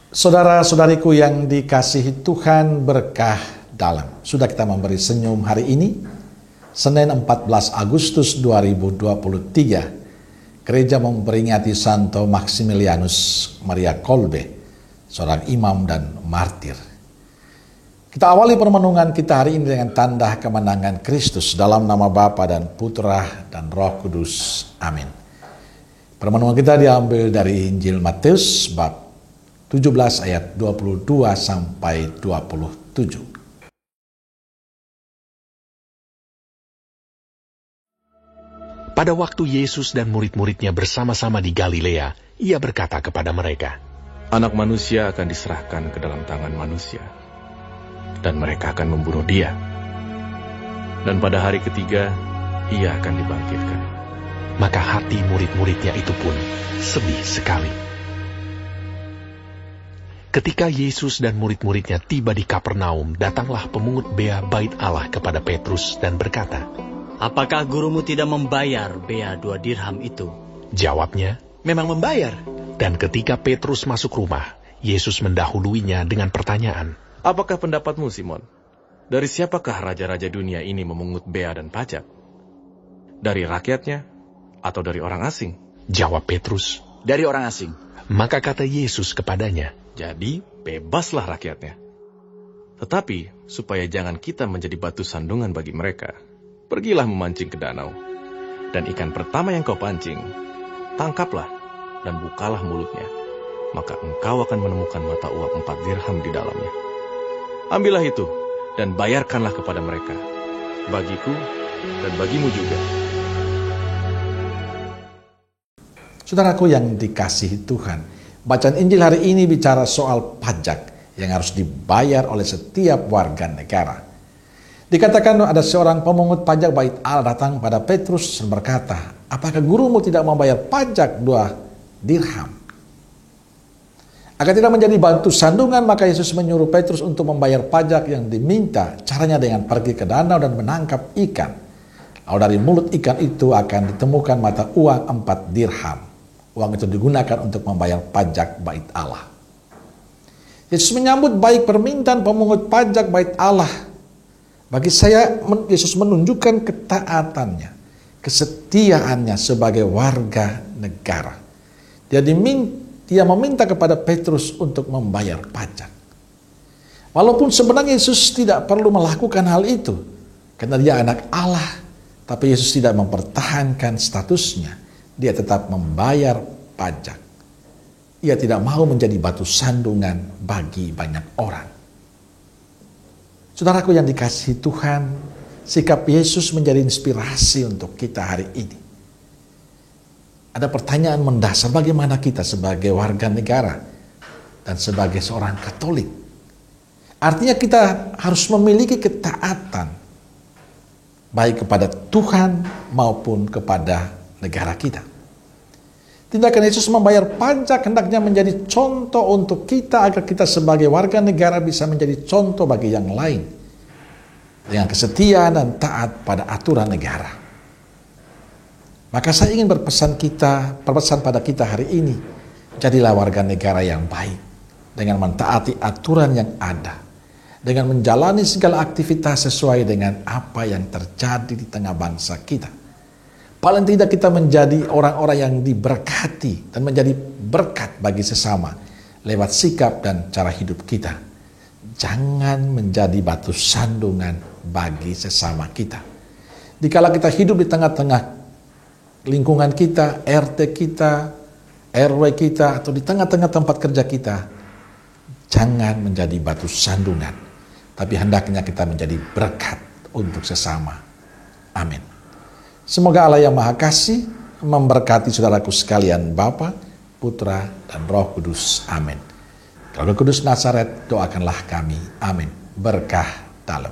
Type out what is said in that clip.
Saudara-saudariku yang dikasihi Tuhan, berkah dalam. Sudah kita memberi senyum hari ini, Senin 14 Agustus 2023. Gereja memperingati Santo Maximilianus Maria Kolbe, seorang imam dan martir. Kita awali permenungan kita hari ini dengan tanda kemenangan Kristus dalam nama Bapa dan Putra dan Roh Kudus. Amin. Permenungan kita diambil dari Injil Matius bab 17 ayat 22 sampai 27. Pada waktu Yesus dan murid-muridnya bersama-sama di Galilea, ia berkata kepada mereka, Anak manusia akan diserahkan ke dalam tangan manusia, dan mereka akan membunuh dia. Dan pada hari ketiga, ia akan dibangkitkan. Maka hati murid-muridnya itu pun sedih sekali. Ketika Yesus dan murid-muridnya tiba di Kapernaum, datanglah pemungut bea bait Allah kepada Petrus dan berkata, Apakah gurumu tidak membayar bea 2 dirham itu? Jawabnya, Memang membayar. dan ketika Petrus masuk rumah, Yesus mendahuluinya dengan pertanyaan, Apakah pendapatmu, Simon? Dari siapakah raja-raja dunia ini memungut bea dan pajak? Dari rakyatnya atau dari orang asing? Jawab Petrus. Dari orang asing. Maka kata Yesus kepadanya, Jadi, bebaslah rakyatnya. Tetapi, supaya jangan kita menjadi batu sandungan bagi mereka, pergilah memancing ke danau. Dan ikan pertama yang kau pancing, tangkaplah dan bukalah mulutnya. Maka engkau akan menemukan mata uang 4 dirham di dalamnya. Ambillah itu, dan bayarkanlah kepada mereka. Bagiku, dan bagimu juga. Saudaraku yang dikasihi Tuhan, bacaan Injil hari ini bicara soal pajak yang harus dibayar oleh setiap warga negara. Dikatakan ada seorang pemungut pajak bait Allah datang pada Petrus dan berkata, apakah gurumu tidak membayar pajak 2 dirham? Agar tidak menjadi batu sandungan, maka Yesus menyuruh Petrus untuk membayar pajak yang diminta. Caranya dengan pergi ke danau dan menangkap ikan. Lalu dari mulut ikan itu akan ditemukan mata uang 4 dirham. Uang itu digunakan untuk membayar pajak bait Allah. Yesus menyambut baik permintaan pemungut pajak bait Allah. Bagi saya, Yesus menunjukkan ketaatannya, kesetiaannya sebagai warga negara. Dia meminta kepada Petrus untuk membayar pajak. Walaupun sebenarnya Yesus tidak perlu melakukan hal itu, karena dia anak Allah, tapi Yesus tidak mempertahankan statusnya. Dia tetap membayar pajak. Ia tidak mau menjadi batu sandungan bagi banyak orang. Saudaraku yang dikasihi Tuhan, sikap Yesus menjadi inspirasi untuk kita hari ini. Ada pertanyaan mendasar, bagaimana kita sebagai warga negara dan sebagai seorang Katolik? Artinya kita harus memiliki ketaatan baik kepada Tuhan maupun kepada negara kita. Tindakan Yesus membayar pajak hendaknya menjadi contoh untuk kita agar kita sebagai warga negara bisa menjadi contoh bagi yang lain dengan kesetiaan dan taat pada aturan negara. Maka saya ingin berpesan pada kita hari ini, jadilah warga negara yang baik dengan mentaati aturan yang ada, dengan menjalani segala aktivitas sesuai dengan apa yang terjadi di tengah bangsa kita. Paling tidak kita menjadi orang-orang yang diberkati dan menjadi berkat bagi sesama lewat sikap dan cara hidup kita. Jangan menjadi batu sandungan bagi sesama kita. Dikala kita hidup di tengah-tengah lingkungan kita, RT kita, RW kita, atau di tengah-tengah tempat kerja kita, jangan menjadi batu sandungan, tapi hendaknya kita menjadi berkat untuk sesama. Amin. Semoga Allah yang Maha Kasih memberkati saudaraku sekalian, Bapa, Putra, dan Roh Kudus. Amin. Kalau Roh Kudus Nazaret, doakanlah kami. Amin. Berkah dalam.